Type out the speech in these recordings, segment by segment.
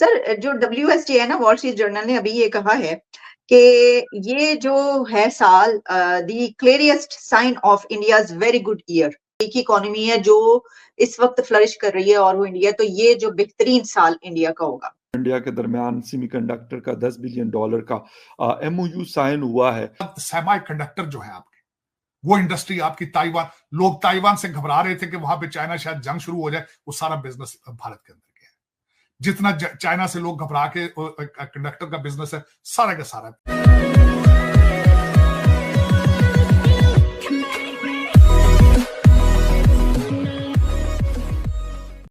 Sir, जो WSJ है ना, वॉल स्ट्रीट जर्नल ने अभी ये कहा है कि ये जो है साल the clearest sign of India's very good year. एक इकोनॉमी है जो इस वक्त फ्लरिश कर रही है और वो इंडिया, तो ये जो बेहतरीन साल इंडिया का होगा। इंडिया के दरमियान सेमीकंडक्टर का $10 बिलियन का MOU साइन हुआ है। सेमी कंडक्टर जो है आपके, वो इंडस्ट्री आपकी ताइवान, लोग ताइवान से घबरा रहे थे कि वहां पे चाइना शायद जंग शुरू हो जाए, वो सारा बिजनेस भारत के अंदर के है। जितना चाइना से लोग घबरा के कंडक्टर का बिजनेस है, सारा का सारा।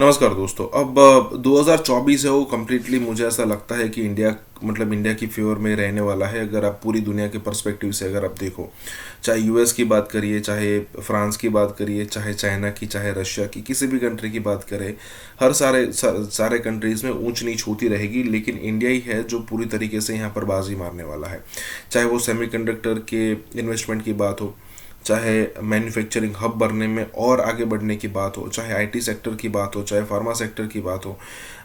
नमस्कार दोस्तों। अब 2024 है, वो कम्प्लीटली मुझे ऐसा लगता है कि इंडिया की फेवर में रहने वाला है। अगर आप पूरी दुनिया के पर्सपेक्टिव से अगर आप देखो, चाहे US की बात करिए, चाहे फ्रांस की बात करिए, चाहे चाइना की, चाहे रशिया की, किसी भी कंट्री की बात करें, हर सारे कंट्रीज़ में ऊंच नीच होती रहेगी, लेकिन इंडिया ही है जो पूरी तरीके से यहाँ पर बाजी मारने वाला है। चाहे वो सेमीकंडक्टर के इन्वेस्टमेंट की बात हो, चाहे मैन्युफैक्चरिंग हब बनने में और आगे बढ़ने की बात हो, चाहे IT सेक्टर की बात हो, चाहे फार्मा सेक्टर की बात हो।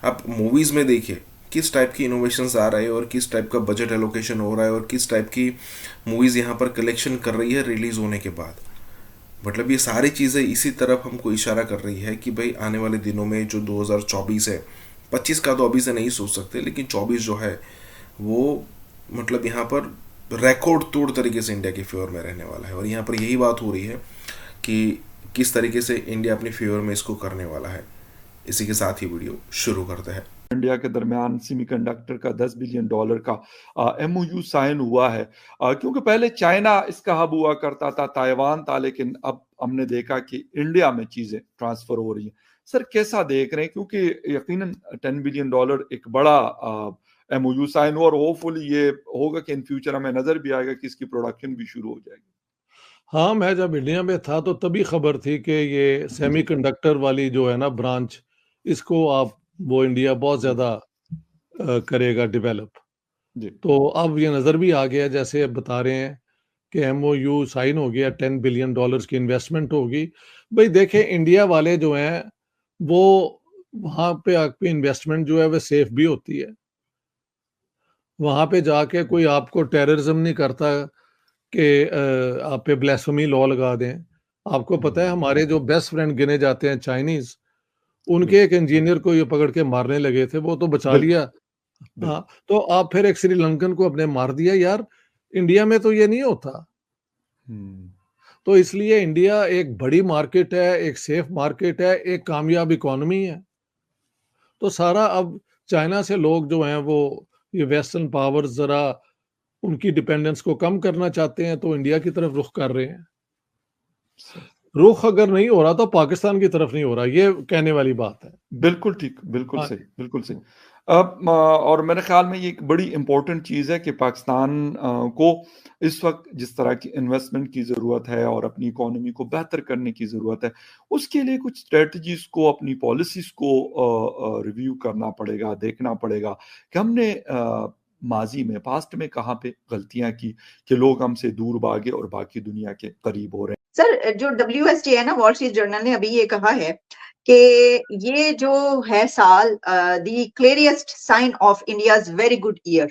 आप मूवीज़ में देखिए किस टाइप की इनोवेशंस आ रहे हैं और किस टाइप का बजट एलोकेशन हो रहा है और किस टाइप की मूवीज़ यहाँ पर कलेक्शन कर रही है रिलीज़ होने के बाद। मतलब ये सारी चीज़ें इसी तरफ हमको इशारा कर रही है कि भाई आने वाले दिनों में जो 2024 है, 25 का तो अभी से नहीं सोच सकते, लेकिन 24 जो है वो मतलब यहाँ पर रिकॉर्ड तोड़ तरीके से इंडिया के फेवर में रहने वाला है। और यहाँ पर यही बात हो रही है कि किस तरीके से इंडिया अपनी फेवर में इसको करने वाला है। इसी के साथ ही वीडियो शुरू करते हैं। इंडिया के दरमियान सेमीकंडक्टर का $10 बिलियन का MOU साइन हुआ है, क्योंकि पहले चाइना इसका हब हुआ करता था, ताइवान था, लेकिन अब हमने देखा कि इंडिया में चीजें ट्रांसफर हो रही हैं। सर, कैसा देख रहे हैं? क्योंकि यकीनन $10 बिलियन एक बड़ा MOU साइन हुआ और होपफुली ये होगा कि इन फ्यूचर हमें नजर भी आएगा कि इसकी प्रोडक्शन भी शुरू हो जाएगी। हाँ, मैं जब इंडिया में था तो तभी खबर थी कि ये सेमीकंडक्टर वाली जो है ना ब्रांच, इसको वो इंडिया बहुत ज्यादा करेगा डेवलप। तो अब ये नजर भी आ गया, जैसे अब बता रहे हैं कि MOU साइन हो गया, $10 बिलियन की इन्वेस्टमेंट होगी। भाई देखें, इंडिया वाले जो हैं वो वहां पे आपकी इन्वेस्टमेंट जो है वो सेफ भी होती है। वहां पे जाके कोई आपको टेररिज्म नहीं करता कि आप पे ब्लास्फेमी लॉ लगा दें। आपको पता है हमारे जो बेस्ट फ्रेंड गिने जाते हैं चाइनीज, उनके एक इंजीनियर को ये पकड़ के मारने लगे थे, वो तो बचा लिया। हाँ, तो आप फिर एक श्रीलंकन को अपने मार दिया। यार, इंडिया में तो ये नहीं होता। तो इसलिए इंडिया एक बड़ी मार्केट है, एक सेफ मार्केट है, एक कामयाब इकोनॉमी है। तो सारा अब चाइना से लोग जो हैं वो ये वेस्टर्न पावर्स जरा उनकी डिपेंडेंस को कम करना चाहते हैं, तो इंडिया की तरफ रुख कर रहे हैं। रुख अगर नहीं हो रहा तो पाकिस्तान की तरफ नहीं हो रहा, ये कहने वाली बात है। बिल्कुल ठीक, बिल्कुल सही, बिल्कुल सही। अब और मेरे ख्याल में ये एक बड़ी इंपॉर्टेंट चीज़ है कि पाकिस्तान को इस वक्त जिस तरह की इन्वेस्टमेंट की ज़रूरत है और अपनी इकोनॉमी को बेहतर करने की ज़रूरत है, उसके लिए कुछ स्ट्रेटजीज को, अपनी पॉलिसीज को रिव्यू करना पड़ेगा, देखना पड़ेगा कि हमने माजी में, पास्ट में कहाँ पे गलतियां की कि लोग हमसे दूर भागे और बाकी दुनिया के करीब हो रहे हैं। सर, जो WSJ है ना, वॉल स्ट्रीट जर्नल ने अभी ये कहा है कि ये जो है साल the clearest sign of India's very good year.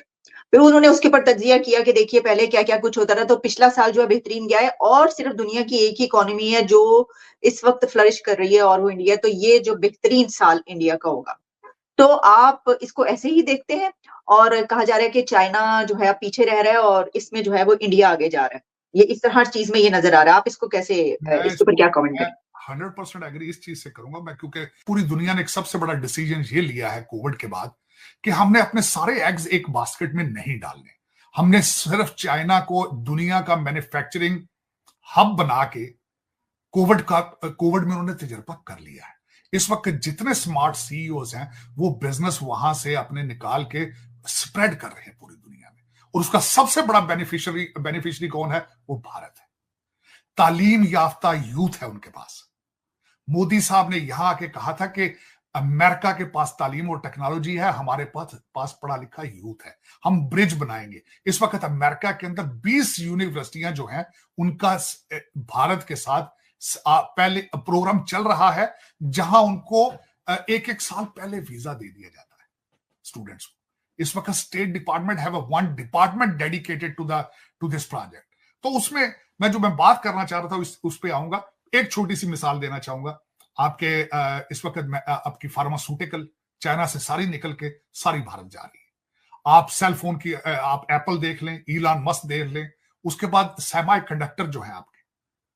फिर उन्होंने उसके ऊपर तज्जिया किया कि देखिए पहले क्या क्या कुछ होता था, तो पिछला साल जो है बेहतरीन गया है और सिर्फ दुनिया की एक ही इकोनॉमी है जो इस वक्त फ्लरिश कर रही है और वो इंडिया, तो ये जो बेहतरीन साल इंडिया का होगा। तो आप इसको ऐसे ही देखते हैं? और कहा जा रहा है कि चाइना जो है पीछे रह रहा है और इसमें जो है वो इंडिया आगे जा रहा है, ये इस तरह हर चीज में ये नजर आ रहा है। आप इसको कैसे, इसके ऊपर क्या कमेंट करें? 100% एग्री इस चीज से करूंगा मैं, क्योंकि पूरी दुनिया ने एक सबसे बड़ा डिसीजन ये लिया है कोविड के बाद कि हमने अपने सारे एग्स एक बास्केट में नहीं डालने। हमने सिर्फ चाइना को दुनिया का मैन्युफैक्चरिंग हब बना के कोविड में उन्होंने तजर्बा कर लिया है। इस वक्त जितने स्मार्ट CEOs हैं वो बिजनेस वहां से अपने निकाल के स्प्रेड कर रहे हैं पूरी दुनिया में, और उसका सबसे बड़ा बेनिफिशियरी कौन है? वो भारत है। तालीम याफ्ता यूथ है उनके पास। मोदी साहब ने यहां आके कहा था कि अमेरिका के पास तालीम और टेक्नोलॉजी है, हमारे पास पढ़ा लिखा यूथ है, हम ब्रिज बनाएंगे। इस वक्त अमेरिका के अंदर 20 यूनिवर्सिटियां जो हैं उनका भारत के साथ पहले प्रोग्राम चल रहा है, जहां उनको एक साल पहले वीजा दे दिया जाता है। स्टूडेंट्स को। इस वक्त state department have one department dedicated to this project. तो उसमें मैं बात करना चाह रहा था उस पे आऊंगा। एक छोटी सी मिसाल देना चाहूंगा आपके इस वक्त आपकी फार्मास्यूटिकल चाइना से सारी निकल के सारी भारत जा रही है। आप सेल फोन की आप एप्पल देख लें, इलॉन मस्क देख लें, उसके बाद सेमी कंडक्टर जो है आपके,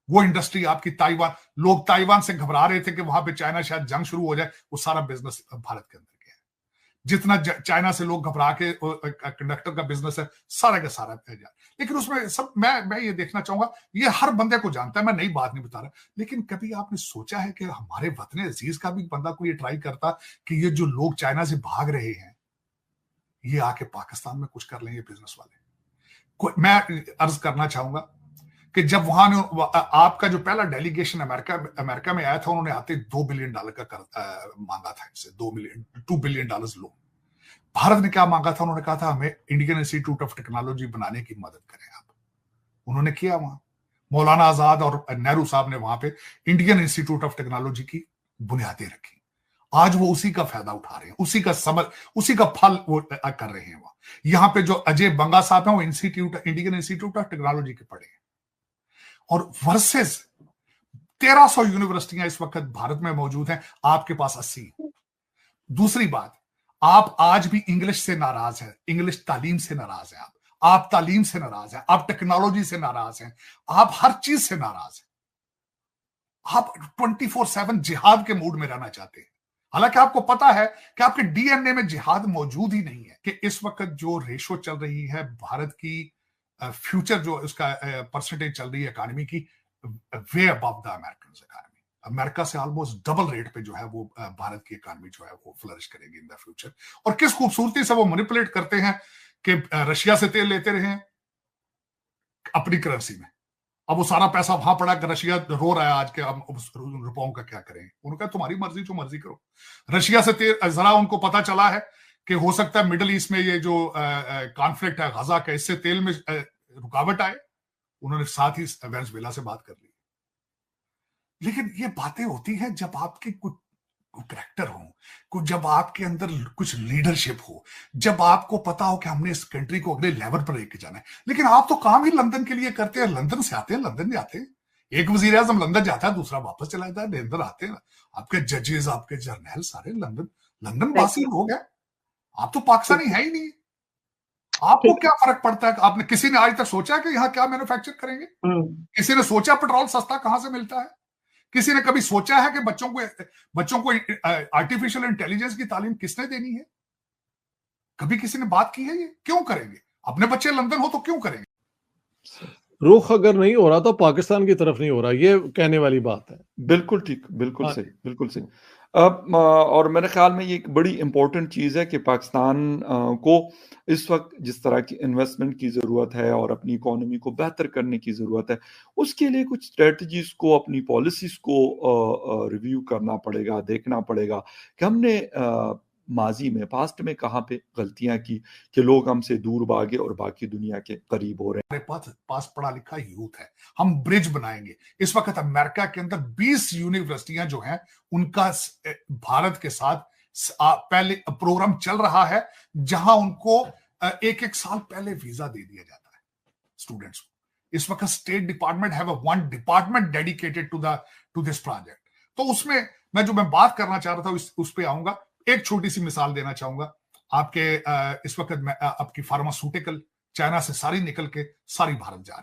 वो इंडस्ट्री आपकी ताइवान, लोग ताइवान से घबरा रहे थे कि वहां पे चाइना शायद जंग शुरू हो जाए, वो सारा बिजनेस भारत के अंदर गया है। जितना चाइना से लोग घबरा के कंडक्टर का बिजनेस है सारा का सारा जाए। लेकिन उसमें सब मैं ये देखना चाहूंगा, ये हर बंदे को जानता है, मैं नई बात नहीं बता रहा, लेकिन कभी आपने सोचा है कि हमारे वतन अजीज का भी बंदा कोई ट्राई करता कि ये जो लोग चाइना से भाग रहे हैं ये आके पाकिस्तान में कुछ कर लेंगे बिजनेस वाले। मैं अर्ज करना चाहूंगा कि जब वहां आपका जो पहला डेलीगेशन अमेरिका में आया था, उन्होंने आते $2 बिलियन का मांगा था इनसे, $2 बिलियन लोन। भारत ने क्या मांगा था? उन्होंने कहा था हमें इंडियन इंस्टीट्यूट ऑफ टेक्नोलॉजी बनाने की मदद करें आप। उन्होंने किया, वहां मौलाना आजाद और नेहरू साहब ने वहां पे इंडियन इंस्टीट्यूट ऑफ टेक्नोलॉजी की बुनियादें रखी। आज वो उसी का फायदा उठा रहे हैं, उसी का फल वो कर रहे हैं। वहां यहाँ पे जो अजय बंगा साहब हैं वो इंडियन इंस्टीट्यूट ऑफ टेक्नोलॉजी के पढ़े हैं। और वर्सेस 1300 यूनिवर्सिटियां इस वक्त भारत में मौजूद हैं, आपके पास 80। दूसरी बात, आप आज भी इंग्लिश से नाराज हैं, इंग्लिश तालीम से नाराज हैं, आप तालीम से नाराज हैं, आप टेक्नोलॉजी से नाराज हैं, आप हर चीज से नाराज हैं। आप 24/7 जिहाद के मूड में रहना चाहते हैं, हालांकि आपको पता है कि आपके डीएनए में जिहाद मौजूद ही नहीं है। कि इस वक्त जो रेशो चल रही है भारत की फ्यूचर जो उसका परसेंटेज चल रही है इकोनॉमी की, वे above the American economy. America से ऑलमोस्ट डबल रेट पे जो है वो भारत की इकोनॉमी जो है वो फ्लरिश करेगी इन द फ्यूचर। और किस खूबसूरती से वो मैनिपुलेट करते हैं कि रशिया से तेल लेते रहे अपनी करेंसी में। अब वो सारा पैसा वहां पड़ा कि रशिया रो रहा है आज के, हम रुपयों का क्या करें? उन्होंने कहा तुम्हारी मर्जी, जो मर्जी करो। रशिया से तेल, जरा उनको पता चला है कि हो सकता है मिडिल ईस्ट में ये जो कॉन्फ्लिक्ट है गजा का, इससे तेल में रुकावट आए, उन्होंने साथ ही वेनेजुएला से बात कर ली। लेकिन ये बातें होती हैं जब आपके कुछ कैरेक्टर हो, जब आपके अंदर कुछ लीडरशिप हो, जब आपको पता हो कि हमने इस कंट्री को अगले लेवल पर लेके जाना है। लेकिन आप तो काम ही लंदन के लिए करते हैं, लंदन से आते हैं, लंदन जाते हैं। एक वजीर आजम लंदन जाता है, दूसरा वापस चला जाता है, लंदन आते हैं। आपके जजेस, आपके जर्नल सारे लंदन वासी लोग हैं। आप तो पाकिस्तानी है ही नहीं। आपको क्या फर्क पड़ता है? आपने किसी ने आज तक सोचा कि यहाँ क्या मैन्युफैक्चर करेंगे? किसी ने सोचा पेट्रोल सस्ता कहां से मिलता है? किसी ने कभी सोचा है कि बच्चों को आर्टिफिशियल इंटेलिजेंस की तालीम किसने देनी है? कभी किसी ने बात की है? ये क्यों करेंगे? अपने बच्चे लंदन हो तो क्यों करेंगे? रुख अगर नहीं हो रहा तो पाकिस्तान की तरफ नहीं हो रहा, ये कहने वाली बात है। बिल्कुल ठीक, बिल्कुल सही, बिल्कुल सही। और मेरे ख्याल में ये एक बड़ी इंपॉर्टेंट चीज़ है कि पाकिस्तान को इस वक्त जिस तरह की इन्वेस्टमेंट की ज़रूरत है और अपनी इकोनॉमी को बेहतर करने की ज़रूरत है, उसके लिए कुछ स्ट्रेटजीज को, अपनी पॉलिसीज को रिव्यू करना पड़ेगा, देखना पड़ेगा कि हमने माजी में, पास्ट में कहाँ पे गलतियां की कि लोग हमसे दूर भागे और बाकी दुनिया के करीब हो रहे हैं। हमारे पास पढ़ा लिखा यूथ है, हम ब्रिज बनाएंगे। इस वक्त अमेरिका के अंदर 20 यूनिवर्सिटियां जो हैं उनका भारत के साथ पहले प्रोग्राम चल रहा है, जहां उनको एक साल पहले वीजा दे दिया जाता है स्टूडेंट्स को। इस वक्त state department have one department dedicated to this project. तो उसमें मैं बात करना चाह रहा था उस पे आऊंगा। एक छोटी सी मिसाल देना चाहूंगा आपके इस वक्त आपकी फार्मास्यूटिकल चाइना से सारी निकल के सारी भारत जा रही है।